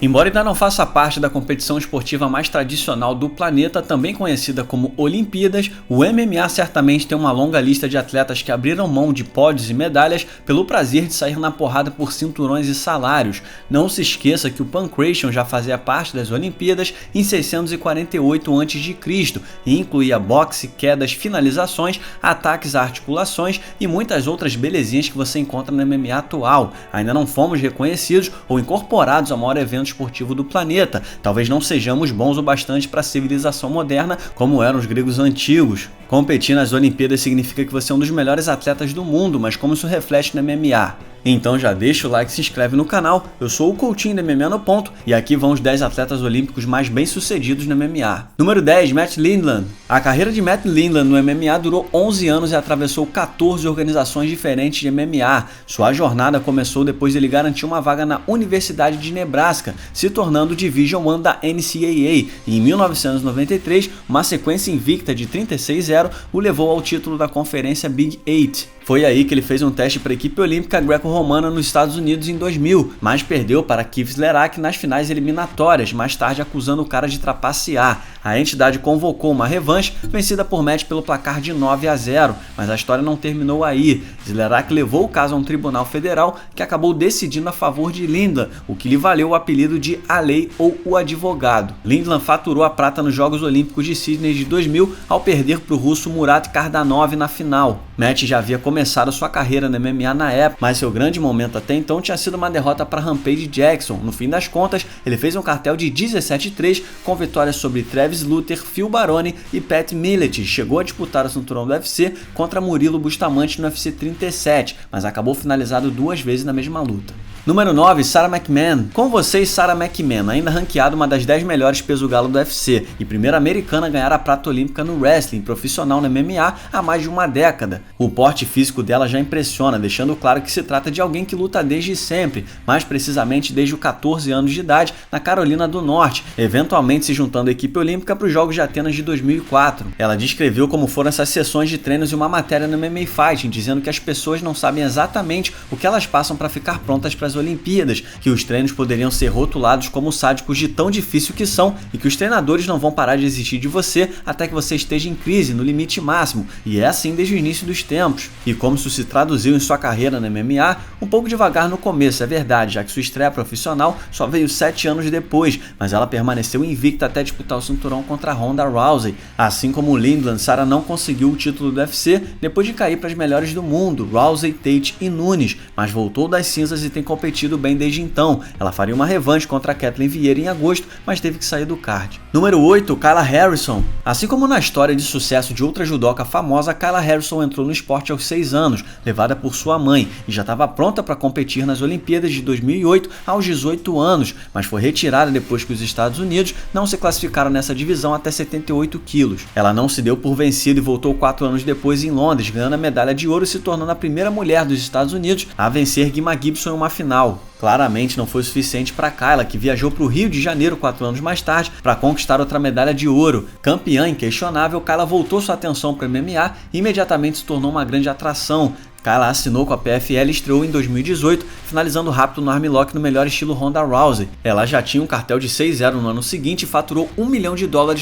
Embora ainda não faça parte da competição esportiva mais tradicional do planeta, também conhecida como Olimpíadas, o MMA certamente tem uma longa lista de atletas que abriram mão de pódios e medalhas pelo prazer de sair na porrada por cinturões e salários. Não se esqueça que o Pancration já fazia parte das Olimpíadas em 648 a.C. e incluía boxe, quedas, finalizações, ataques a articulações e muitas outras belezinhas que você encontra no MMA atual. Ainda não fomos reconhecidos ou incorporados ao maior evento esportivo do planeta. Talvez não sejamos bons o bastante para a civilização moderna como eram os gregos antigos. Competir nas Olimpíadas significa que você é um dos melhores atletas do mundo, mas como isso reflete no MMA? Então já deixa o like e se inscreve no canal. Eu sou o Coutinho do MMA no Ponto e aqui vão os 10 atletas olímpicos mais bem sucedidos no MMA. Número 10, Matt Lindland. A carreira de Matt Lindland no MMA durou 11 anos e atravessou 14 organizações diferentes de MMA. Sua jornada começou depois de ele garantir uma vaga na Universidade de Nebraska, se tornando Division I da NCAA. E em 1993, uma sequência invicta de 36-0 o levou ao título da conferência Big 8. Foi aí que ele fez um teste para a equipe olímpica greco-romana nos Estados Unidos em 2000, mas perdeu para Keith Zlerak nas finais eliminatórias, mais tarde acusando o cara de trapacear. A entidade convocou uma revanche, vencida por Matt pelo placar de 9-0, mas a história não terminou aí. Zlerak levou o caso a um tribunal federal que acabou decidindo a favor de Lindland, o que lhe valeu o apelido de A Lei ou o Advogado. Lindland faturou a prata nos Jogos Olímpicos de Sydney de 2000 ao perder para o russo Murat Kardanov na final. Matt já havia começado sua carreira no MMA na época, mas seu grande momento até então tinha sido uma derrota para Rampage Jackson. No fim das contas, ele fez um cartel de 17-3 com vitórias sobre Travis Luther, Phil Baroni e Pat Millett. Chegou a disputar o cinturão do UFC contra Murilo Bustamante no UFC 37, mas acabou finalizado 2 vezes na mesma luta. Número 9, Sarah McMahon. Com vocês, Sarah McMahon, ainda ranqueada uma das 10 melhores peso-galo do UFC e primeira americana a ganhar a prata olímpica no wrestling profissional no MMA há mais de uma década. O porte físico dela já impressiona, deixando claro que se trata de alguém que luta desde sempre, mais precisamente desde os 14 anos de idade, na Carolina do Norte, eventualmente se juntando à equipe olímpica para os Jogos de Atenas de 2004. Ela descreveu como foram essas sessões de treinos em uma matéria no MMA Fighting, dizendo que as pessoas não sabem exatamente o que elas passam para ficar prontas para as Olimpíadas, que os treinos poderiam ser rotulados como sádicos de tão difícil que são e que os treinadores não vão parar de exigir de você até que você esteja em crise, no limite máximo, e é assim desde o início dos tempos. E como isso se traduziu em sua carreira no MMA, um pouco devagar no começo, é verdade, já que sua estreia profissional só veio 7 anos depois, mas ela permaneceu invicta até disputar o cinturão contra Ronda Rousey. Assim como Lindland, Sarah não conseguiu o título do UFC depois de cair para as melhores do mundo, Rousey, Tate e Nunes, mas voltou das cinzas e tem competido bem desde então. Ela faria uma revanche contra a Kathleen Vieira em agosto, mas teve que sair do card. Número 8, Kayla Harrison. Assim como na história de sucesso de outra judoca famosa, Kayla Harrison entrou no esporte aos 6 anos, levada por sua mãe, e já estava pronta para competir nas Olimpíadas de 2008 aos 18 anos, mas foi retirada depois que os Estados Unidos não se classificaram nessa divisão até 78 quilos. Ela não se deu por vencida e voltou 4 anos depois em Londres, ganhando a medalha de ouro e se tornando a primeira mulher dos Estados Unidos a vencer Guima Gibson em uma final. Claramente não foi o suficiente para Kayla, que viajou para o Rio de Janeiro 4 anos mais tarde para conquistar outra medalha de ouro. Campeã inquestionável, Kayla voltou sua atenção para o MMA e imediatamente se tornou uma grande atração. Kayla assinou com a PFL e estreou em 2018, finalizando rápido no armlock no melhor estilo Ronda Rousey. Ela já tinha um cartel de 6-0 no ano seguinte e faturou $1 milhão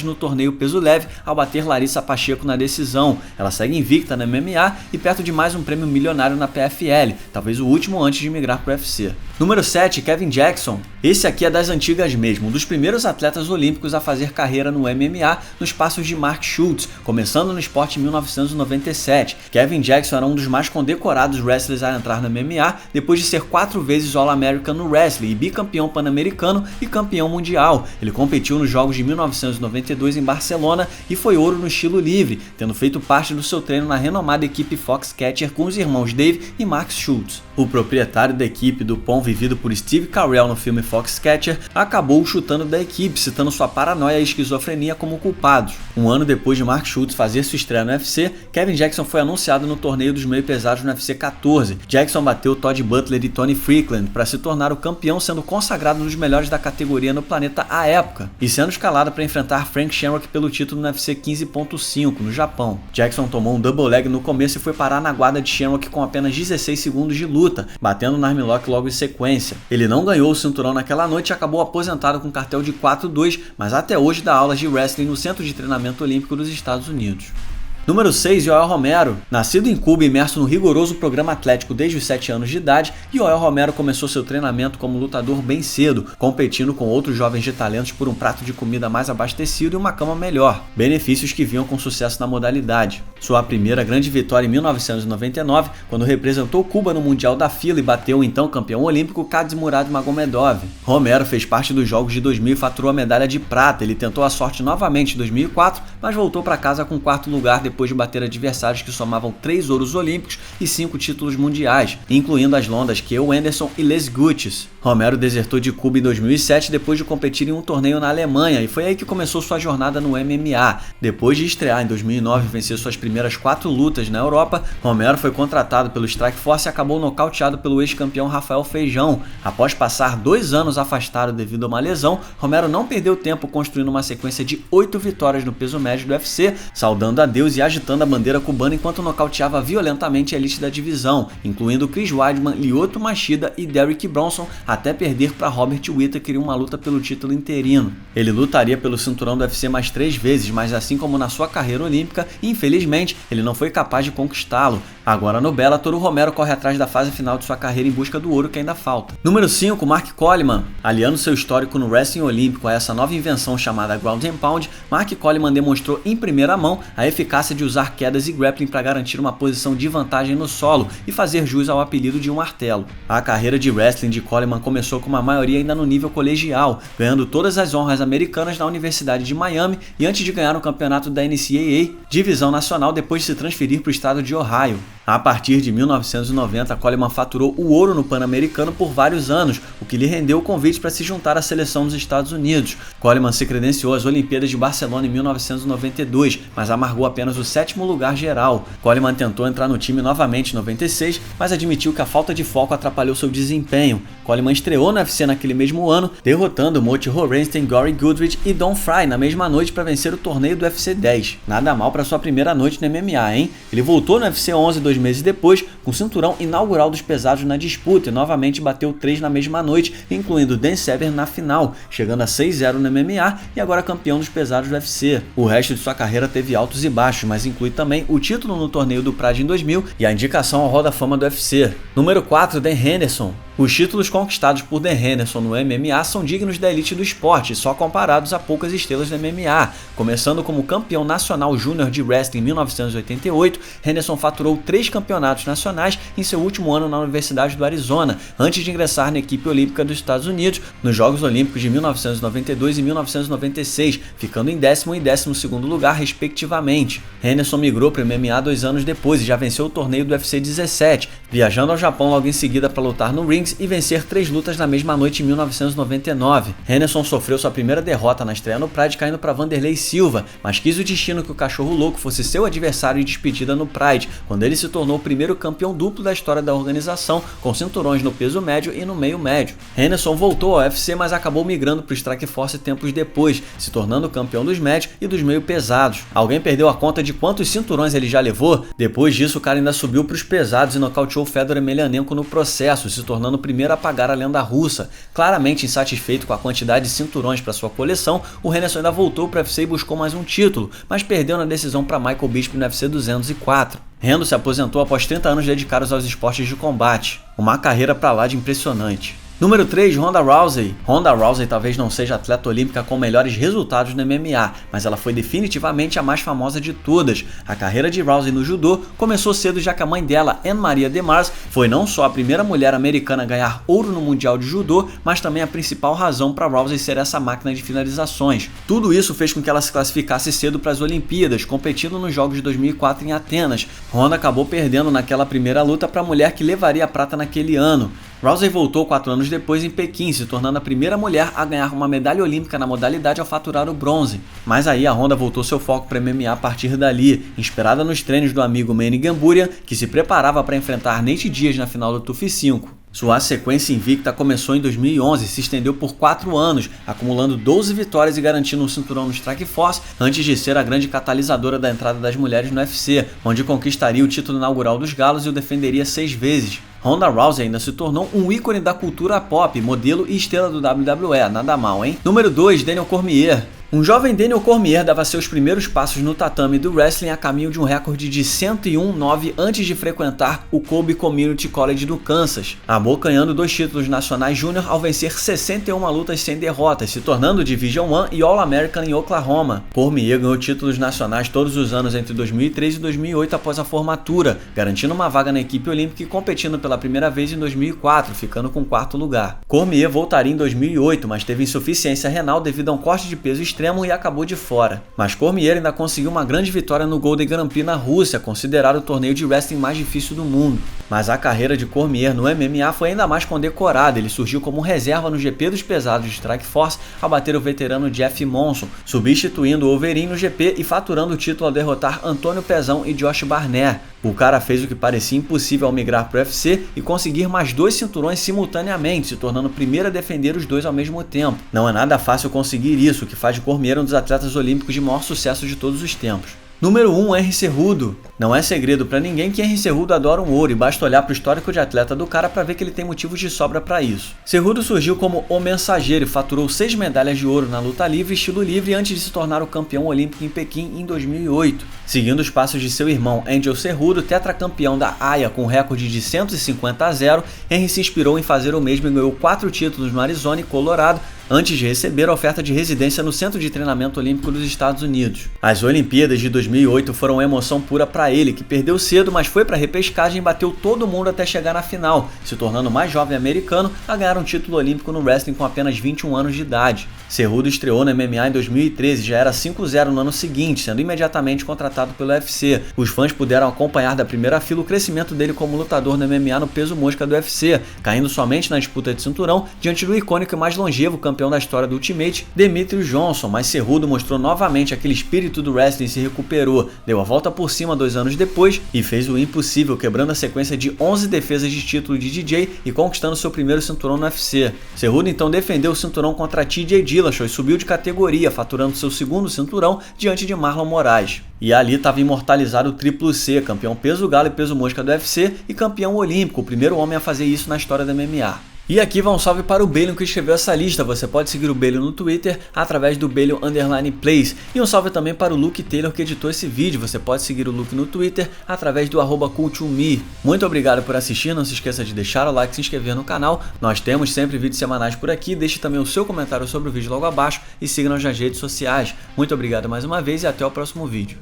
no torneio peso leve ao bater Larissa Pacheco na decisão. Ela segue invicta na MMA e perto de mais um prêmio milionário na PFL, talvez o último antes de migrar para o UFC. Número 7, Kevin Jackson. Esse aqui é das antigas mesmo, um dos primeiros atletas olímpicos a fazer carreira no MMA nos passos de Mark Schultz, começando no esporte em 1997. Kevin Jackson era um dos mais condecorados wrestlers a entrar no MMA, depois de ser 4 vezes All-American no wrestling e bicampeão pan-americano e campeão mundial. Ele competiu nos Jogos de 1992 em Barcelona e foi ouro no estilo livre, tendo feito parte do seu treino na renomada equipe Foxcatcher com os irmãos Dave e Max Schultz. O proprietário da equipe do POM, vivido por Steve Carell no filme Foxcatcher, acabou chutando da equipe, citando sua paranoia e esquizofrenia como culpados. Um ano depois de Mark Schultz fazer sua estreia no UFC, Kevin Jackson foi anunciado no torneio dos meio pesados no UFC 14. Jackson bateu Todd Butler e Tony Freakland para se tornar o campeão, sendo consagrado um dos melhores da categoria no planeta à época, e sendo escalado para enfrentar Frank Shamrock pelo título no UFC 15.5 no Japão. Jackson tomou um double leg no começo e foi parar na guarda de Shamrock com apenas 16 segundos de luta. luta, batendo no armlock logo em sequência. Ele não ganhou o cinturão naquela noite e acabou aposentado com cartel de 4-2, mas até hoje dá aulas de wrestling no Centro de Treinamento Olímpico dos Estados Unidos. Número 6, Yoel Romero. Nascido em Cuba e imerso no rigoroso programa atlético desde os 7 anos de idade, Yoel Romero começou seu treinamento como lutador bem cedo, competindo com outros jovens de talentos por um prato de comida mais abastecido e uma cama melhor, benefícios que vinham com sucesso na modalidade. Sua primeira grande vitória em 1999, quando representou Cuba no Mundial da Fila e bateu o então campeão olímpico Kadzimurad Magomedov. Romero fez parte dos Jogos de 2000 e faturou a medalha de prata. Ele tentou a sorte novamente em 2004, mas voltou para casa com o 4º lugar depois de bater adversários que somavam 3 ouros olímpicos e 5 títulos mundiais, incluindo as londas Keel Anderson e Les Gutierrez. Romero desertou de Cuba em 2007 depois de competir em um torneio na Alemanha e foi aí que começou sua jornada no MMA. Depois de estrear em 2009 e vencer suas primeiras 4 lutas na Europa, Romero foi contratado pelo Strikeforce e acabou nocauteado pelo ex-campeão Rafael Feijão. Após passar 2 anos afastado devido a uma lesão, Romero não perdeu tempo construindo uma sequência de 8 vitórias no peso médio do UFC, saudando a Deus e agitando a bandeira cubana enquanto nocauteava violentamente a elite da divisão, incluindo Chris Weidman, Lyoto Machida e Derrick Bronson, até perder para Robert Whittaker em uma luta pelo título interino. Ele lutaria pelo cinturão do UFC mais 3 vezes, mas assim como na sua carreira olímpica, infelizmente, ele não foi capaz de conquistá-lo. Agora no Bellator, o Romero corre atrás da fase final de sua carreira em busca do ouro que ainda falta. Número 5, Mark Coleman. Aliando seu histórico no wrestling olímpico a essa nova invenção chamada Ground and Pound, Mark Coleman demonstrou em primeira mão a eficácia de usar quedas e grappling para garantir uma posição de vantagem no solo e fazer jus ao apelido de um martelo. A carreira de wrestling de Coleman começou com uma maioria ainda no nível colegial, ganhando todas as honras americanas na Universidade de Miami e antes de ganhar o campeonato da NCAA, divisão nacional, depois de se transferir para o estado de Ohio. A partir de 1990, Coleman faturou o ouro no Pan-Americano por vários anos, o que lhe rendeu o convite para se juntar à seleção dos Estados Unidos. Coleman se credenciou às Olimpíadas de Barcelona em 1992, mas amargou apenas o 7º lugar geral. Coleman tentou entrar no time novamente em 96, mas admitiu que a falta de foco atrapalhou seu desempenho. Coleman estreou no UFC naquele mesmo ano, derrotando Mochi Horenstein, Gory Goodridge e Don Fry na mesma noite para vencer o torneio do UFC 10. Nada mal para sua primeira noite no MMA, hein? Ele voltou no UFC 11 2 meses depois, com o cinturão inaugural dos pesados na disputa e novamente bateu 3 na mesma noite, incluindo Dan Severn na final, chegando a 6-0 no MMA e agora campeão dos pesados do UFC. O resto de sua carreira teve altos e baixos, mas inclui também o título no torneio do Pride em 2000 e a indicação ao Hall da Fama do UFC. Número 4, Dan Henderson. Os títulos conquistados por Dan Henderson no MMA são dignos da elite do esporte, só comparados a poucas estrelas do MMA. Começando como campeão nacional júnior de wrestling em 1988, Henderson faturou 3 campeonatos nacionais em seu último ano na Universidade do Arizona, antes de ingressar na equipe olímpica dos Estados Unidos nos Jogos Olímpicos de 1992 e 1996, ficando em 10º e 12º lugar respectivamente. Henderson migrou para o MMA 2 anos depois e já venceu o torneio do UFC 17, viajando ao Japão logo em seguida para lutar no Rings e vencer 3 lutas na mesma noite em 1999. Henderson sofreu sua primeira derrota na estreia no Pride caindo para Vanderlei Silva, mas quis o destino que o Cachorro Louco fosse seu adversário de despedida no Pride, quando ele se tornou o primeiro campeão duplo da história da organização, com cinturões no peso médio e no meio médio. Henderson voltou ao UFC, mas acabou migrando para o Strikeforce tempos depois, se tornando campeão dos médios e dos meio pesados. Alguém perdeu a conta de quantos cinturões ele já levou? Depois disso, o cara ainda subiu para os pesados e nocauteou Fedor Emelianenko no processo, se tornando o primeiro a apagar a lenda russa. Claramente insatisfeito com a quantidade de cinturões para sua coleção, o Henderson ainda voltou para o UFC e buscou mais um título, mas perdeu na decisão para Michael Bisping no UFC 204. Henderson se aposentou após 30 anos dedicados aos esportes de combate. Uma carreira pra lá de impressionante. Número 3, Ronda Rousey. Ronda Rousey talvez não seja a atleta olímpica com melhores resultados no MMA, mas ela foi definitivamente a mais famosa de todas. A carreira de Rousey no judô começou cedo, já que a mãe dela, Anne Maria DeMars, foi não só a primeira mulher americana a ganhar ouro no Mundial de Judô, mas também a principal razão para Rousey ser essa máquina de finalizações. Tudo isso fez com que ela se classificasse cedo para as Olimpíadas, competindo nos Jogos de 2004 em Atenas. Ronda acabou perdendo naquela primeira luta para a mulher que levaria a prata naquele ano. Rousey voltou 4 anos depois em Pequim, se tornando a primeira mulher a ganhar uma medalha olímpica na modalidade ao faturar o bronze. Mas aí a Ronda voltou seu foco para MMA a partir dali, inspirada nos treinos do amigo Manny Gamburian, que se preparava para enfrentar Nate Diaz na final do TUF 5. Sua sequência invicta começou em 2011 e se estendeu por 4 anos, acumulando 12 vitórias e garantindo um cinturão no Strikeforce, antes de ser a grande catalisadora da entrada das mulheres no UFC, onde conquistaria o título inaugural dos galos e o defenderia 6 vezes. Ronda Rousey ainda se tornou um ícone da cultura pop, modelo e estrela do WWE, nada mal, hein? Número 2, Daniel Cormier. Um jovem Daniel Cormier dava seus primeiros passos no tatame do wrestling a caminho de um recorde de 101-9 antes de frequentar o Colby Community College do Kansas, abocanhando 2 títulos nacionais júnior ao vencer 61 lutas sem derrotas, se tornando Division I e All-American em Oklahoma. Cormier ganhou títulos nacionais todos os anos entre 2003 e 2008 após a formatura, garantindo uma vaga na equipe olímpica e competindo pela primeira vez em 2004, ficando com o 4º lugar. Cormier voltaria em 2008, mas teve insuficiência renal devido a um corte de peso extremo e acabou de fora. Mas Cormier ainda conseguiu uma grande vitória no Golden Grand Prix na Rússia, considerado o torneio de wrestling mais difícil do mundo. Mas a carreira de Cormier no MMA foi ainda mais condecorada. Ele surgiu como reserva no GP dos pesados de Strikeforce ao bater o veterano Jeff Monson, substituindo o Overeem no GP e faturando o título ao derrotar Antônio Pezão e Josh Barnett. O cara fez o que parecia impossível ao migrar para o UFC e conseguir mais 2 cinturões simultaneamente, se tornando o primeiro a defender os 2 ao mesmo tempo. Não é nada fácil conseguir isso, o que faz de Cormier um dos atletas olímpicos de maior sucesso de todos os tempos. Número 1, Henry Cejudo. Não é segredo pra ninguém que Henry Cejudo adora um ouro e basta olhar pro histórico de atleta do cara pra ver que ele tem motivos de sobra pra isso. Cejudo surgiu como o mensageiro e faturou 6 medalhas de ouro na luta livre e estilo livre antes de se tornar o campeão olímpico em Pequim em 2008. Seguindo os passos de seu irmão Angel Cejudo, tetracampeão da AIA com recorde de 150-0, Henry se inspirou em fazer o mesmo e ganhou 4 títulos no Arizona e Colorado, antes de receber a oferta de residência no Centro de Treinamento Olímpico dos Estados Unidos. As Olimpíadas de 2008 foram uma emoção pura para ele, que perdeu cedo, mas foi para a repescagem e bateu todo mundo até chegar na final, se tornando o mais jovem americano a ganhar um título olímpico no wrestling com apenas 21 anos de idade. Cejudo estreou no MMA em 2013 e já era 5-0 no ano seguinte, sendo imediatamente contratado pelo UFC. Os fãs puderam acompanhar da primeira fila o crescimento dele como lutador no MMA no peso mosca do UFC, caindo somente na disputa de cinturão diante do icônico e mais longevo campeão da história do Ultimate, Demetrious Johnson, mas Cejudo mostrou novamente aquele espírito do wrestling e se recuperou, deu a volta por cima 2 anos depois e fez o impossível, quebrando a sequência de 11 defesas de título de DJ e conquistando seu primeiro cinturão no UFC. Cejudo então defendeu o cinturão contra TJ Dillashaw e subiu de categoria, faturando seu 2º cinturão diante de Marlon Moraes. E ali estava imortalizado o Triplo C, campeão peso galo e peso mosca do UFC e campeão olímpico, o primeiro homem a fazer isso na história do MMA. E aqui vai um salve para o Belion que escreveu essa lista. Você pode seguir o Belion no Twitter através do Belion_Plays. E um salve também para o Luke Taylor que editou esse vídeo. Você pode seguir o Luke no Twitter através do @cultome. Muito obrigado por assistir. Não se esqueça de deixar o like e se inscrever no canal. Nós temos sempre vídeos semanais por aqui. Deixe também o seu comentário sobre o vídeo logo abaixo e siga-nos nas redes sociais. Muito obrigado mais uma vez e até o próximo vídeo.